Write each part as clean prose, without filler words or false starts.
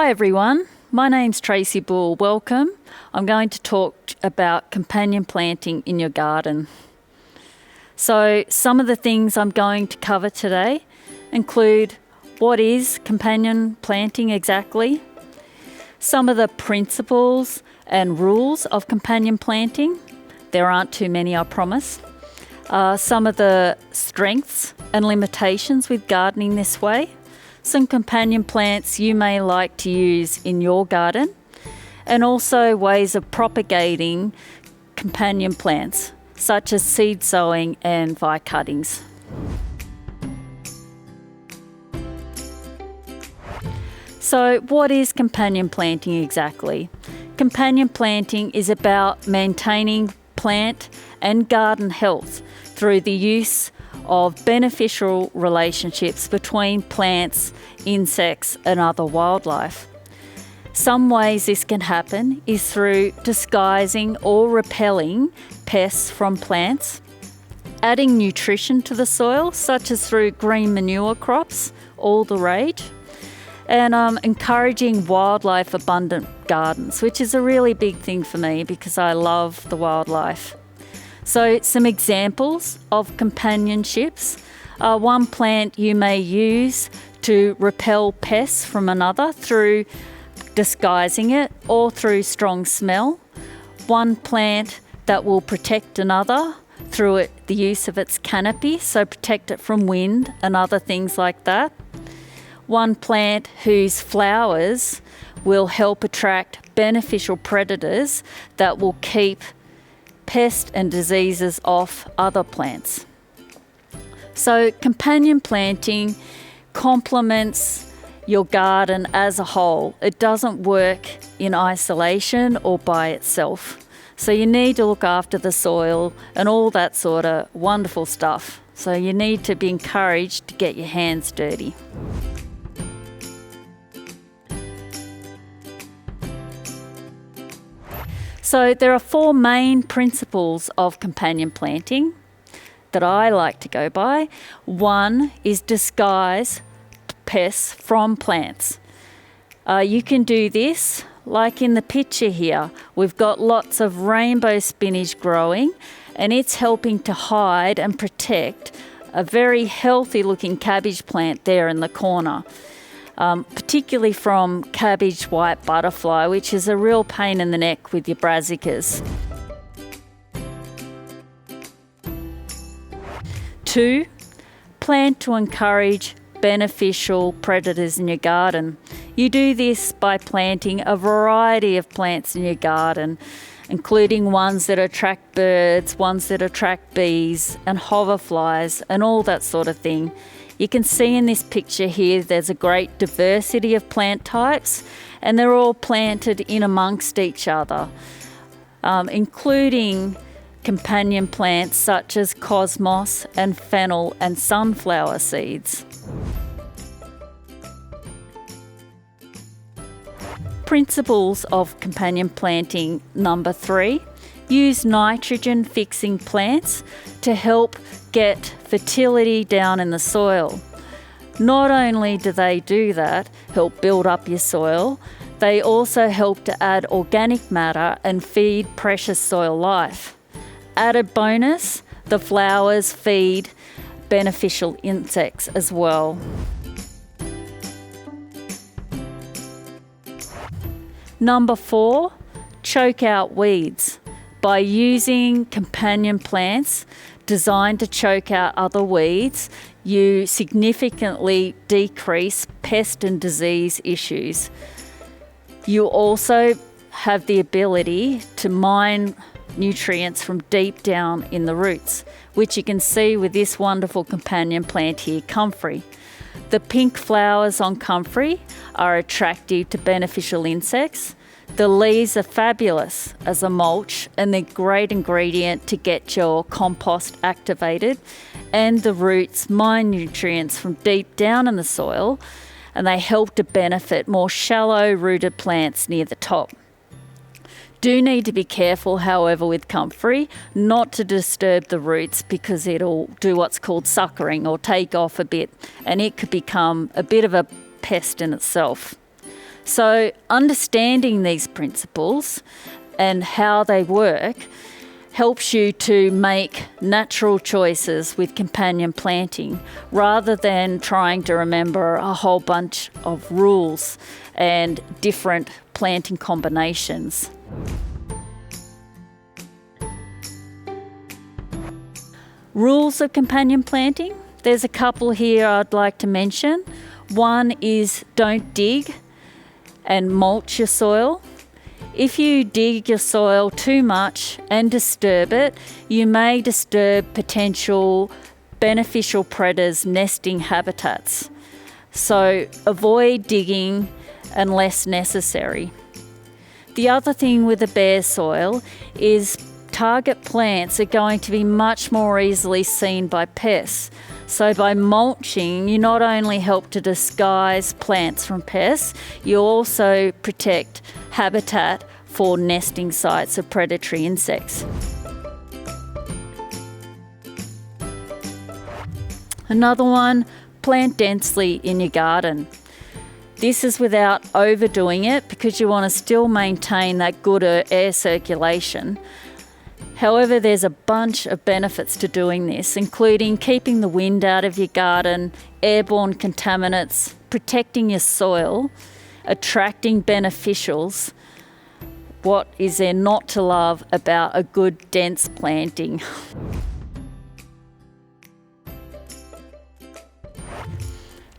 Hi everyone, my name's Tracey Bool. Welcome. I'm going to talk about companion planting in your garden. So some of the things I'm going to cover today include what is companion planting exactly, some of the principles and rules of companion planting. There aren't too many, I promise. Some of the strengths and limitations with gardening this way, some companion plants you may like to use in your garden, and also ways of propagating companion plants, such as seed sowing and vine cuttings. So what is companion planting exactly? Companion planting is about maintaining plant and garden health through the use of beneficial relationships between plants, insects and other wildlife. Some ways this can happen is through disguising or repelling pests from plants, adding nutrition to the soil, such as through green manure crops, all the rage, and encouraging wildlife abundant gardens, which is a really big thing for me because I love the wildlife. So some examples of companionships. One plant you may use to repel pests from another through disguising it or through strong smell. One plant that will protect another through the use of its canopy, so protect it from wind and other things like that. One plant whose flowers will help attract beneficial predators that will keep pests and diseases off other plants. So companion planting complements your garden as a whole. It doesn't work in isolation or by itself. So you need to look after the soil and all that sort of wonderful stuff. So you need to be encouraged to get your hands dirty. So there are four main principles of companion planting that I like to go by. One is disguise pests from plants. You can do this like in the picture here. We've got lots of rainbow spinach growing and it's helping to hide and protect a very healthy looking cabbage plant there in the corner. Particularly from cabbage white butterfly, which is a real pain in the neck with your brassicas. 2, plant to encourage beneficial predators in your garden. You do this by planting a variety of plants in your garden, including ones that attract birds, ones that attract bees and hoverflies and all that sort of thing. You can see in this picture here there's a great diversity of plant types and they're all planted in amongst each other, including companion plants such as cosmos and fennel and sunflower seeds. Principles of companion planting number 3. Use nitrogen fixing plants to help get fertility down in the soil. Not only do they do that, help build up your soil, they also help to add organic matter and feed precious soil life. Added bonus, the flowers feed beneficial insects as well. Number 4, choke out weeds. By using companion plants designed to choke out other weeds, you significantly decrease pest and disease issues. You also have the ability to mine nutrients from deep down in the roots, which you can see with this wonderful companion plant here, comfrey. The pink flowers on comfrey are attractive to beneficial insects. The leaves are fabulous as a mulch and they're a great ingredient to get your compost activated, and the roots mine nutrients from deep down in the soil and they help to benefit more shallow rooted plants near the top. Do need to be careful, however, with comfrey not to disturb the roots because it'll do what's called suckering or take off a bit and it could become a bit of a pest in itself. So understanding these principles and how they work helps you to make natural choices with companion planting rather than trying to remember a whole bunch of rules and different planting combinations. Rules of companion planting. There's a couple here I'd like to mention. One is don't dig and mulch your soil. If you dig your soil too much and disturb it, you may disturb potential beneficial predators' nesting habitats. So avoid digging unless necessary. The other thing with the bare soil is target plants are going to be much more easily seen by pests. So by mulching, you not only help to disguise plants from pests, you also protect habitat for nesting sites of predatory insects. Another one, plant densely in your garden. This is without overdoing it because you want to still maintain that good air circulation. However, there's a bunch of benefits to doing this, including keeping the wind out of your garden, airborne contaminants, protecting your soil, attracting beneficials. What is there not to love about a good dense planting?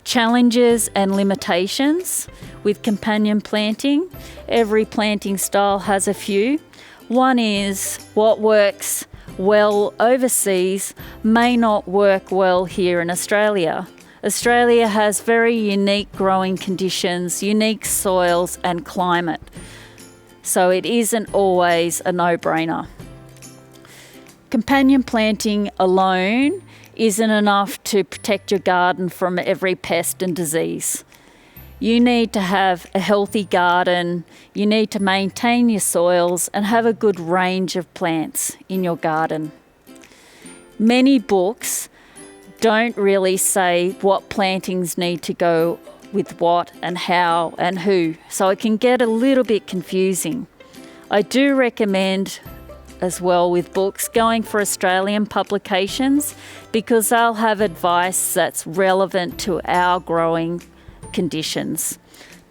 Challenges and limitations with companion planting. Every planting style has a few. One is what works well overseas may not work well here in Australia. Australia has very unique growing conditions, unique soils and climate. So it isn't always a no-brainer. Companion planting alone isn't enough to protect your garden from every pest and disease. You need to have a healthy garden, you need to maintain your soils and have a good range of plants in your garden. Many books don't really say what plantings need to go with what and how and who, so it can get a little bit confusing. I do recommend as well with books going for Australian publications because they'll have advice that's relevant to our growing conditions.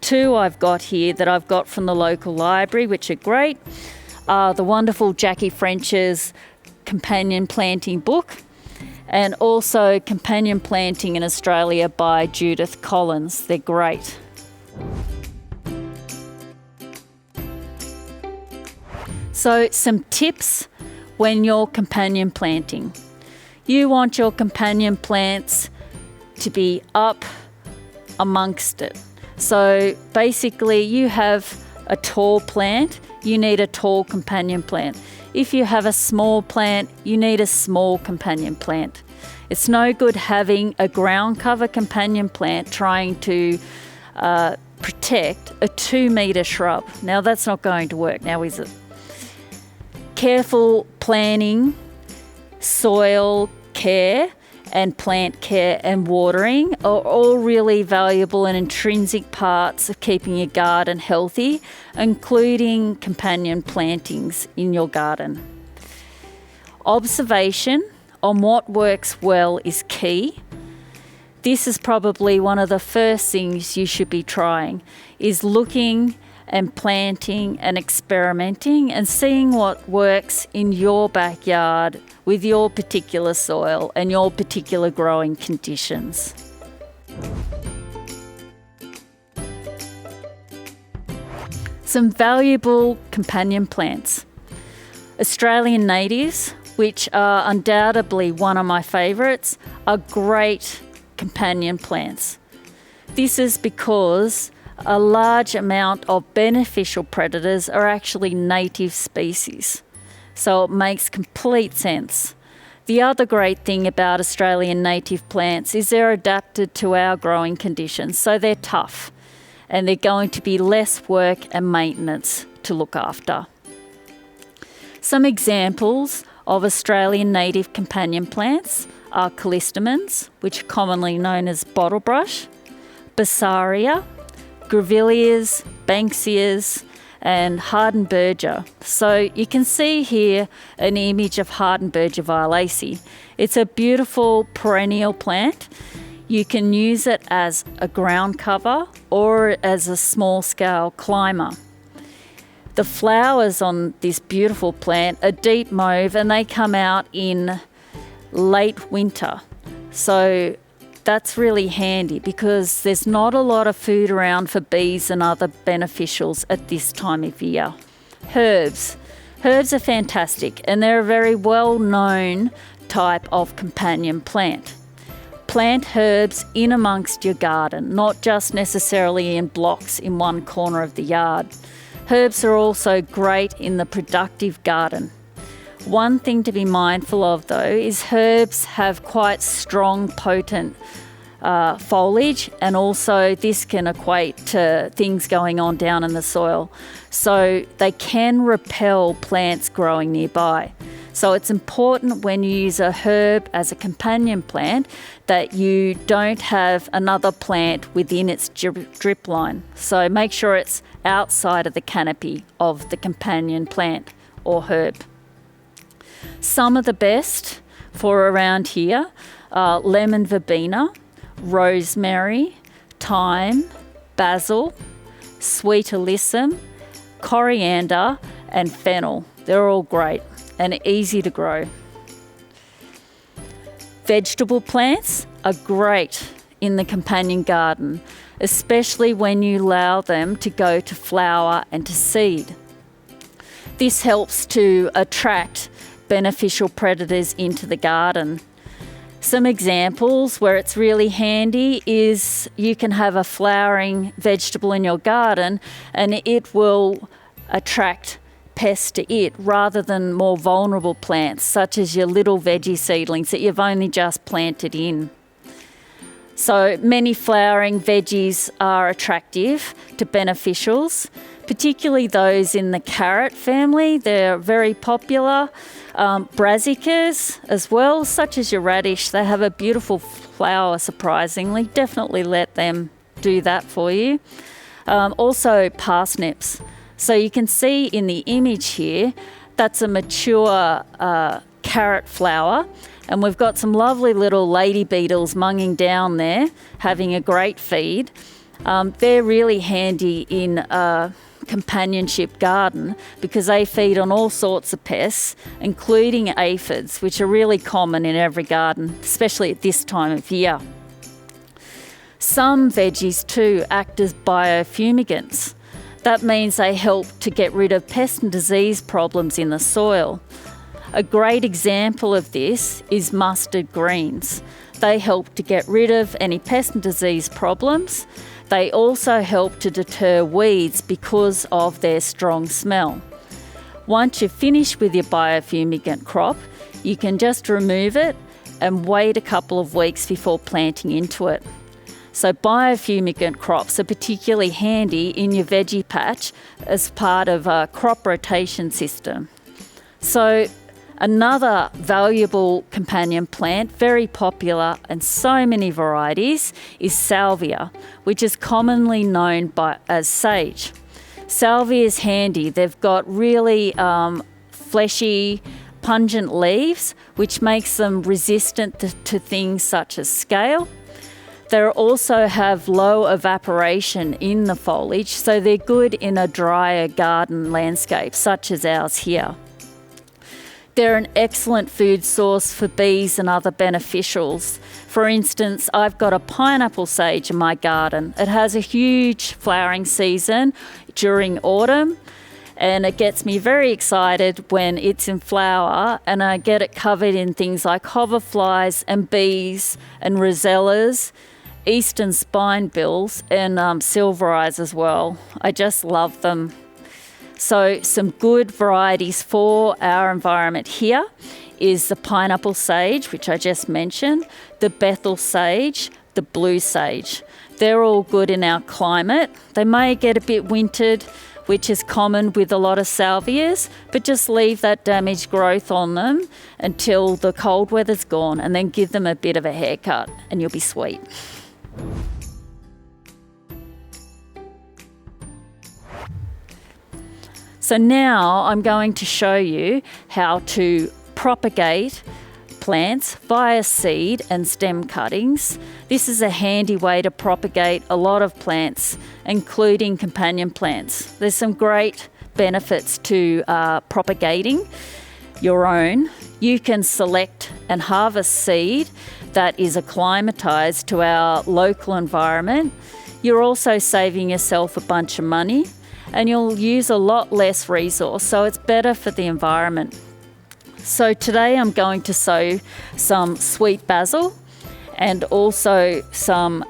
Two I've got here that I've got from the local library, which are great, are the wonderful Jackie French's Companion Planting book and also Companion Planting in Australia by Judith Collins. They're great. So some tips when you're companion planting. You want your companion plants to be up amongst it. So basically you have a tall plant, you need a tall companion plant. If you have a small plant, you need a small companion plant. It's no good having a ground cover companion plant trying to protect a 2-metre shrub. Now that's not going to work, now is it? Careful planning, soil care, and plant care and watering are all really valuable and intrinsic parts of keeping your garden healthy, including companion plantings in your garden. Observation on what works well is key. This is probably one of the first things you should be trying, is looking and planting and experimenting and seeing what works in your backyard with your particular soil and your particular growing conditions. Some valuable companion plants. Australian natives, which are undoubtedly one of my favourites, are great companion plants. This is because a large amount of beneficial predators are actually native species, so it makes complete sense. The other great thing about Australian native plants is they're adapted to our growing conditions, so they're tough and they're going to be less work and maintenance to look after. Some examples of Australian native companion plants are callistemons, which are commonly known as bottlebrush, Bassaria, grevilleas, banksias, and Hardenbergia. So you can see here an image of Hardenbergia violacea. It's a beautiful perennial plant. You can use it as a ground cover or as a small scale climber. The flowers on this beautiful plant are deep mauve and they come out in late winter. So that's really handy because there's not a lot of food around for bees and other beneficials at this time of year. Herbs. Herbs are fantastic and they're a very well-known type of companion plant. Plant herbs in amongst your garden, not just necessarily in blocks in one corner of the yard. Herbs are also great in the productive garden. One thing to be mindful of though is herbs have quite strong, potent foliage, and also this can equate to things going on down in the soil. So they can repel plants growing nearby. So it's important when you use a herb as a companion plant that you don't have another plant within its drip line. So make sure it's outside of the canopy of the companion plant or herb. Some of the best for around here are lemon verbena, rosemary, thyme, basil, sweet alyssum, coriander and fennel. They're all great and easy to grow. Vegetable plants are great in the companion garden, especially when you allow them to go to flower and to seed. This helps to attract beneficial predators into the garden. Some examples where it's really handy is you can have a flowering vegetable in your garden and it will attract pests to it rather than more vulnerable plants such as your little veggie seedlings that you've only just planted in. So many flowering veggies are attractive to beneficials, particularly those in the carrot family. They're very popular. Brassicas as well, such as your radish, they have a beautiful flower surprisingly. Definitely let them do that for you. Also parsnips. So you can see in the image here, that's a mature carrot flower. And we've got some lovely little lady beetles munging down there, having a great feed. They're really handy in a companionship garden because they feed on all sorts of pests, including aphids, which are really common in every garden, especially at this time of year. Some veggies too act as biofumigants. That means they help to get rid of pest and disease problems in the soil. A great example of this is mustard greens. They help to get rid of any pest and disease problems. They also help to deter weeds because of their strong smell. Once you're finished with your biofumigant crop, you can just remove it and wait a couple of weeks before planting into it. So biofumigant crops are particularly handy in your veggie patch as part of a crop rotation system. So another valuable companion plant, very popular and so many varieties, is salvia, which is commonly known as sage. Salvia is handy. They've got really fleshy, pungent leaves, which makes them resistant to things such as scale. They also have low evaporation in the foliage, so they're good in a drier garden landscape, such as ours here. They're an excellent food source for bees and other beneficials. For instance, I've got a pineapple sage in my garden. It has a huge flowering season during autumn, and it gets me very excited when it's in flower and I get it covered in things like hoverflies and bees and rosellas, eastern spinebills and silver eyes as well. I just love them. So some good varieties for our environment here is the pineapple sage, which I just mentioned, the Bethel sage, the blue sage. They're all good in our climate. They may get a bit wintered, which is common with a lot of salvias, but just leave that damaged growth on them until the cold weather's gone and then give them a bit of a haircut and you'll be sweet. So now I'm going to show you how to propagate plants via seed and stem cuttings. This is a handy way to propagate a lot of plants, including companion plants. There's some great benefits to propagating your own. You can select and harvest seed that is acclimatized to our local environment. You're also saving yourself a bunch of money, and you'll use a lot less resource, so it's better for the environment. So today I'm going to sow some sweet basil and also some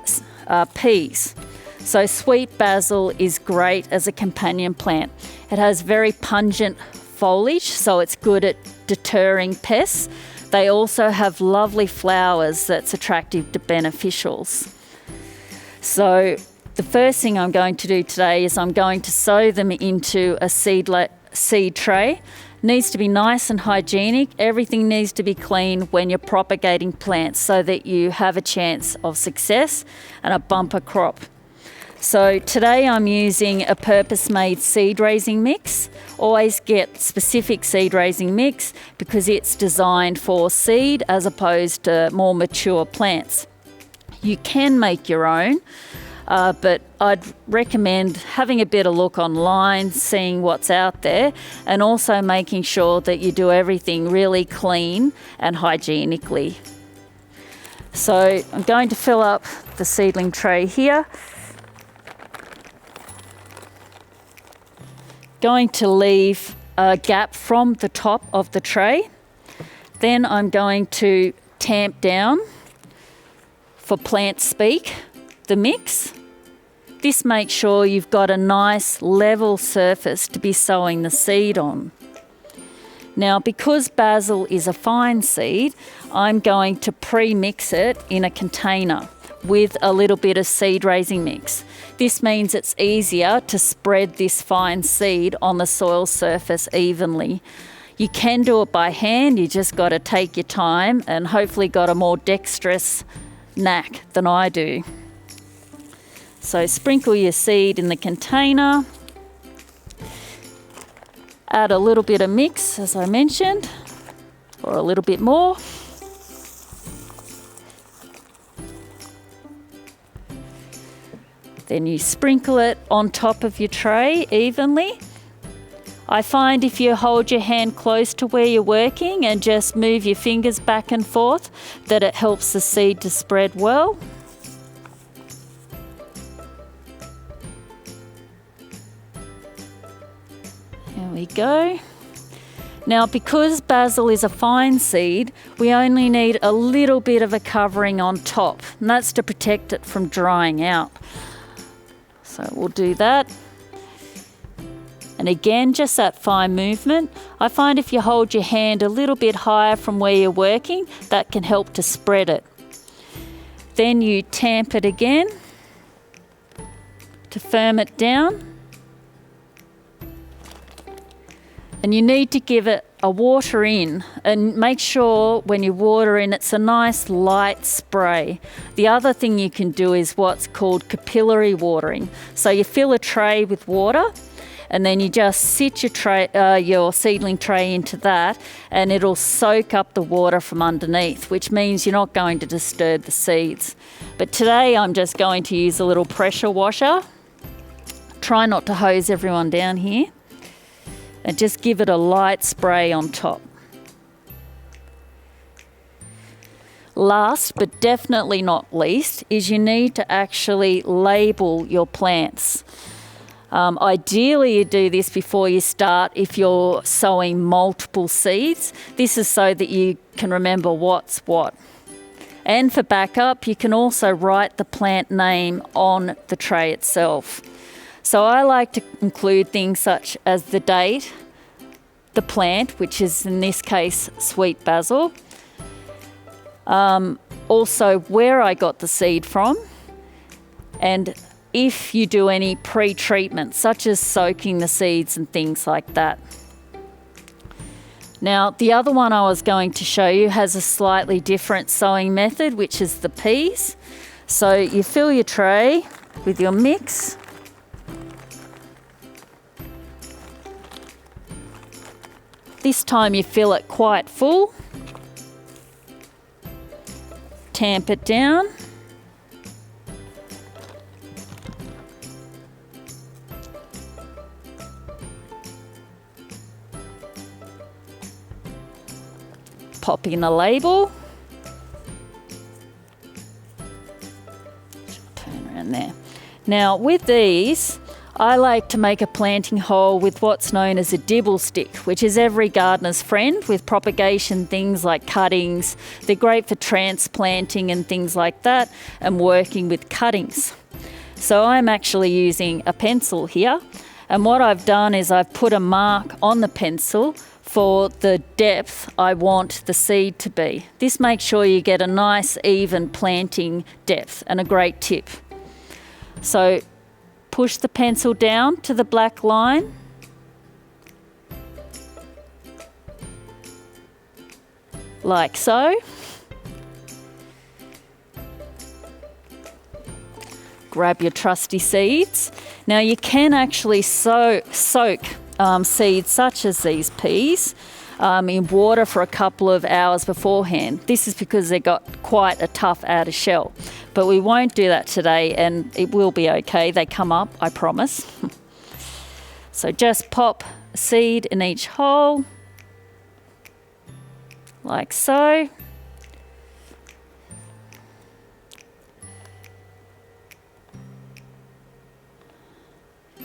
peas. So sweet basil is great as a companion plant. It has very pungent foliage, so it's good at deterring pests. They also have lovely flowers that's attractive to beneficials. So the first thing I'm going to do today is I'm going to sow them into a seed tray. Needs to be nice and hygienic. Everything needs to be clean when you're propagating plants so that you have a chance of success and a bumper crop. So today I'm using a purpose-made seed raising mix. Always get specific seed raising mix because it's designed for seed as opposed to more mature plants. You can make your own. But I'd recommend having a bit of look online, seeing what's out there, and also making sure that you do everything really clean and hygienically. So I'm going to fill up the seedling tray here. Going to leave a gap from the top of the tray. Then I'm going to tamp down, for plant speak, the mix. This makes sure you've got a nice level surface to be sowing the seed on. Now, because basil is a fine seed, I'm going to pre-mix it in a container with a little bit of seed raising mix. This means it's easier to spread this fine seed on the soil surface evenly. You can do it by hand, you just got to take your time and hopefully got a more dexterous knack than I do. So sprinkle your seed in the container, add a little bit of mix as I mentioned, or a little bit more. Then you sprinkle it on top of your tray evenly. I find if you hold your hand close to where you're working and just move your fingers back and forth, that it helps the seed to spread well. There we go. Now, because basil is a fine seed, we only need a little bit of a covering on top, and that's to protect it from drying out. So we'll do that. And again, just that fine movement. I find if you hold your hand a little bit higher from where you're working, that can help to spread it. Then you tamp it again to firm it down. And you need to give it a water in, and make sure when you water in it's a nice light spray. The other thing you can do is what's called capillary watering. So you fill a tray with water and then you just sit your seedling tray into that, and it'll soak up the water from underneath, which means you're not going to disturb the seeds. But today I'm just going to use a little pressure washer. Try not to hose everyone down here. And just give it a light spray on top. Last but definitely not least is you need to actually label your plants. Ideally you do this before you start if you're sowing multiple seeds. This is so that you can remember what's what. And for backup, you can also write the plant name on the tray itself. So I like to include things such as the date, the plant, which is in this case sweet basil, also where I got the seed from, and if you do any pre-treatment such as soaking the seeds and things like that. Now, the other one I was going to show you has a slightly different sowing method, which is the peas. So you fill your tray with your mix. This time you fill it quite full. Tamp it down. Pop in a label. Turn around there. Now with these, I like to make a planting hole with what's known as a dibble stick, which is every gardener's friend with propagation things like cuttings. They're great for transplanting and things like that, and working with cuttings. So I'm actually using a pencil here, and what I've done is I've put a mark on the pencil for the depth I want the seed to be. This makes sure you get a nice even planting depth, and a great tip. So push the pencil down to the black line. Like so. Grab your trusty seeds. Now you can actually soak seeds such as these peas in water for a couple of hours beforehand. This is because they've got quite a tough outer shell. But we won't do that today, and it will be okay. They come up, I promise. So just pop a seed in each hole, like so.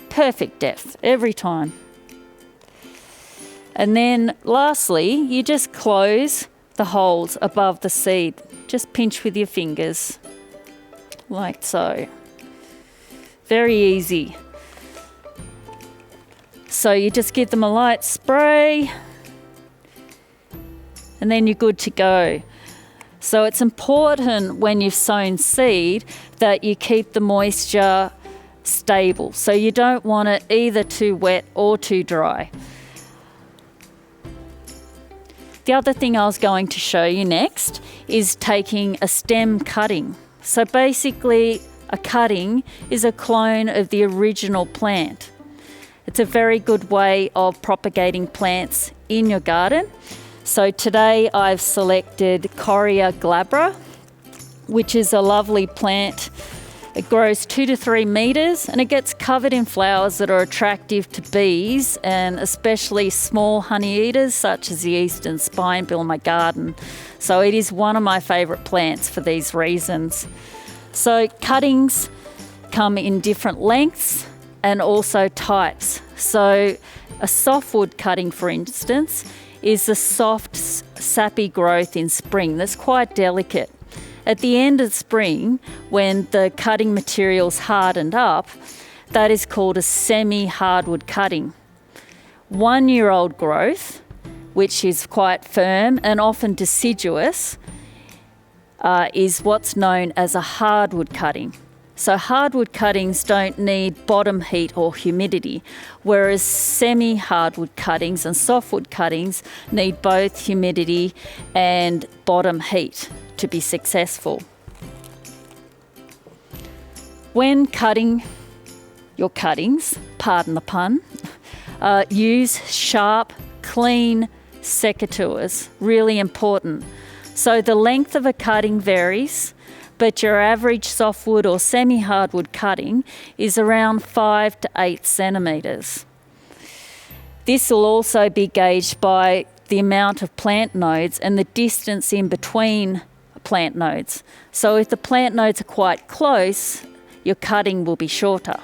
Perfect depth every time. And then lastly, you just close the holes above the seed. Just pinch with your fingers, like so. Very easy. So you just give them a light spray, and then you're good to go. So it's important when you've sown seed that you keep the moisture stable. So you don't want it either too wet or too dry. The other thing I was going to show you next is taking a stem cutting. So basically, a cutting is a clone of the original plant. It's a very good way of propagating plants in your garden. So today I've selected Coria glabra, which is a lovely plant. It grows 2 to 3 meters, and it gets covered in flowers that are attractive to bees, and especially small honey eaters such as the eastern spinebill in my garden. So it is one of my favourite plants for these reasons. So cuttings come in different lengths and also types. So a softwood cutting, for instance, is a soft, sappy growth in spring that's quite delicate. At the end of spring, when the cutting material's hardened up, that is called a semi-hardwood cutting. 1-year-old growth, which is quite firm and often deciduous, is what's known as a hardwood cutting. So hardwood cuttings don't need bottom heat or humidity, whereas semi-hardwood cuttings and softwood cuttings need both humidity and bottom heat to be successful. When cutting your cuttings, pardon the pun, use sharp, clean secateurs, really important. So the length of a cutting varies, but your average softwood or semi-hardwood cutting is around 5 to 8 centimetres. This will also be gauged by the amount of plant nodes and the distance in between plant nodes. So if the plant nodes are quite close, your cutting will be shorter.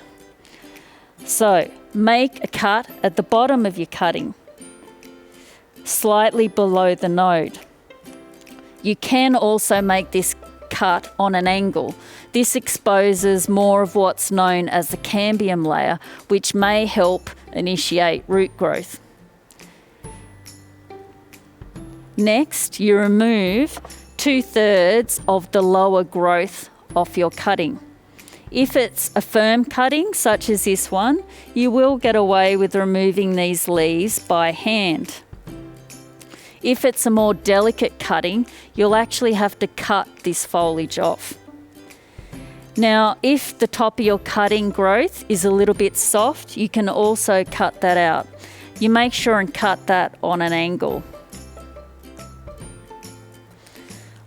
So make a cut at the bottom of your cutting, slightly below the node. You can also make this cut on an angle. This exposes more of what's known as the cambium layer, which may help initiate root growth. Next, you remove 2/3 of the lower growth off your cutting. If it's a firm cutting, such as this one, you will get away with removing these leaves by hand. If it's a more delicate cutting, you'll actually have to cut this foliage off. Now, if the top of your cutting growth is a little bit soft, you can also cut that out. You make sure and cut that on an angle.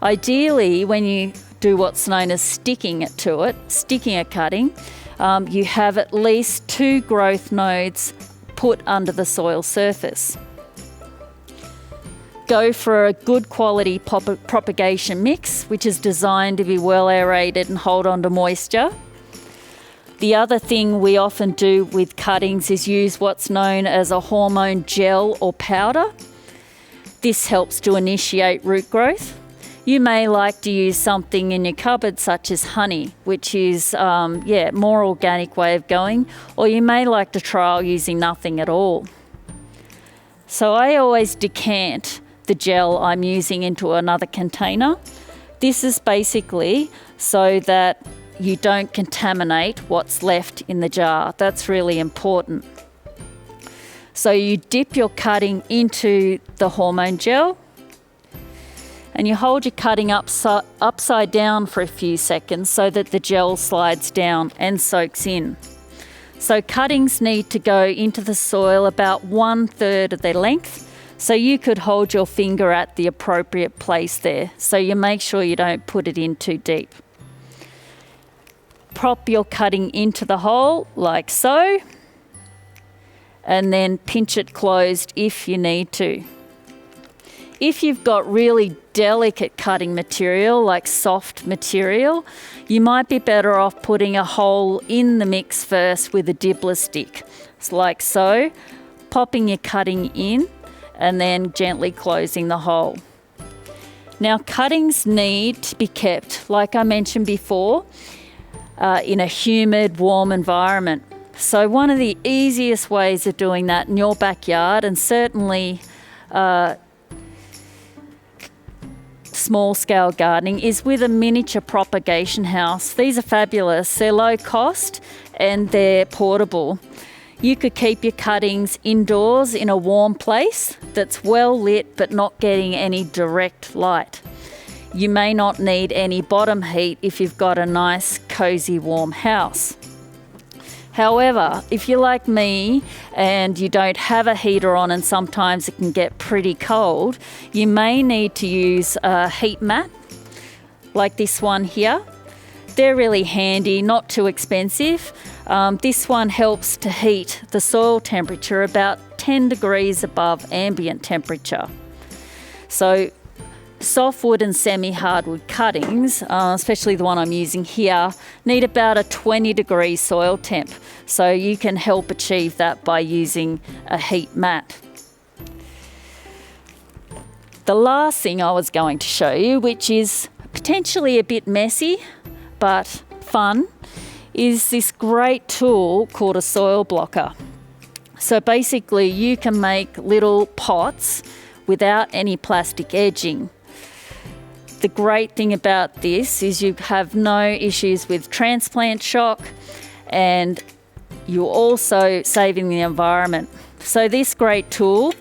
Ideally, when you do what's known as sticking a cutting, you have at least 2 growth nodes put under the soil surface. Go for a good quality propagation mix, which is designed to be well aerated and hold on to moisture. The other thing we often do with cuttings is use what's known as a hormone gel or powder. This helps to initiate root growth. You may like to use something in your cupboard such as honey, which is more organic way of going, or you may like to trial using nothing at all. So I always decant the gel I'm using into another container. This is basically so that you don't contaminate what's left in the jar. That's really important. So you dip your cutting into the hormone gel and you hold your cutting upside down for a few seconds so that the gel slides down and soaks in. So cuttings need to go into the soil about 1/3 of their length. So you could hold your finger at the appropriate place there. So you make sure you don't put it in too deep. Prop your cutting into the hole like so, and then pinch it closed if you need to. If you've got really delicate cutting material, like soft material, you might be better off putting a hole in the mix first with a dibbler stick. It's like so, popping your cutting in and then gently closing the hole. Now, cuttings need to be kept, like I mentioned before, in a humid, warm environment. So one of the easiest ways of doing that in your backyard, and certainly small-scale gardening, is with a miniature propagation house. These are fabulous. They're low cost and they're portable. You could keep your cuttings indoors in a warm place that's well lit but not getting any direct light. You may not need any bottom heat if you've got a nice, cozy, warm house. However, if you're like me and you don't have a heater on and sometimes it can get pretty cold, you may need to use a heat mat like this one here. They're really handy, not too expensive. This one helps to heat the soil temperature about 10 degrees above ambient temperature. So softwood and semi-hardwood cuttings, especially the one I'm using here, need about a 20-degree soil temp. So you can help achieve that by using a heat mat. The last thing I was going to show you, which is potentially a bit messy but fun, is this great tool called a soil blocker. So basically you can make little pots without any plastic edging. The great thing about this is you have no issues with transplant shock, and you're also saving the environment. So this great tool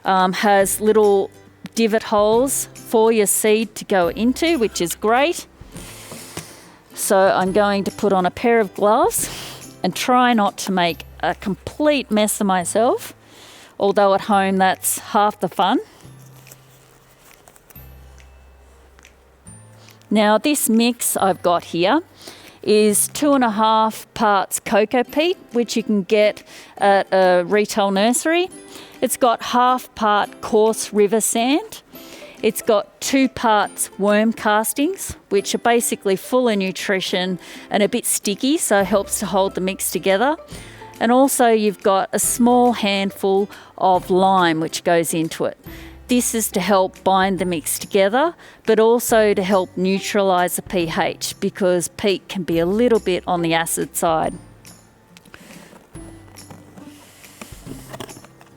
has little divot holes for your seed to go into, which is great. So I'm going to put on a pair of gloves and try not to make a complete mess of myself, although at home that's half the fun. Now this mix I've got here is 2.5 parts cocoa peat, which you can get at a retail nursery. It's got 1/2 part coarse river sand. It's got 2 parts worm castings, which are basically full of nutrition and a bit sticky, so it helps to hold the mix together. And also you've got a small handful of lime which goes into it. This is to help bind the mix together, but also to help neutralise the pH, because peat can be a little bit on the acid side.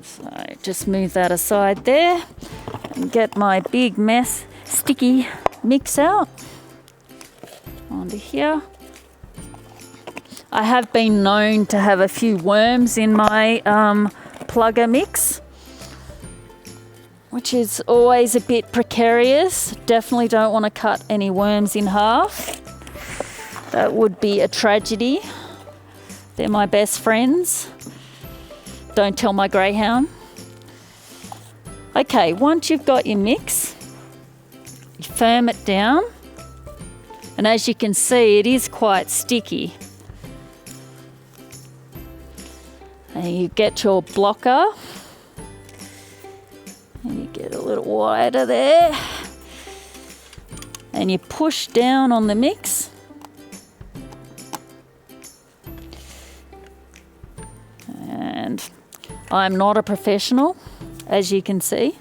So just move that aside there and get my big mess, sticky mix out onto here. I have been known to have a few worms in my plugger mix, which is always a bit precarious. Definitely don't want to cut any worms in half. That would be a tragedy. They're my best friends. Don't tell my greyhound. Okay, once you've got your mix, you firm it down. And as you can see, it is quite sticky. And you get your blocker. And you get a little wider there. And you push down on the mix. And I'm not a professional, as you can see.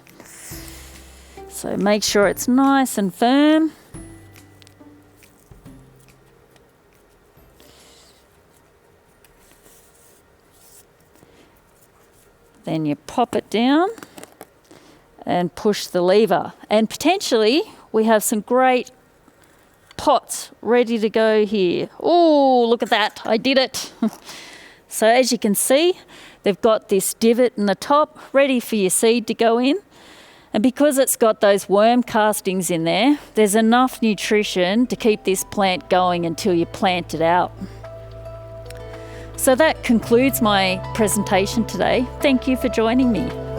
So make sure it's nice and firm. Then you pop it down and push the lever. And potentially we have some great pots ready to go here. Oh, look at that, I did it. So as you can see, they've got this divot in the top ready for your seed to go in. And because it's got those worm castings in there, there's enough nutrition to keep this plant going until you plant it out. So that concludes my presentation today. Thank you for joining me.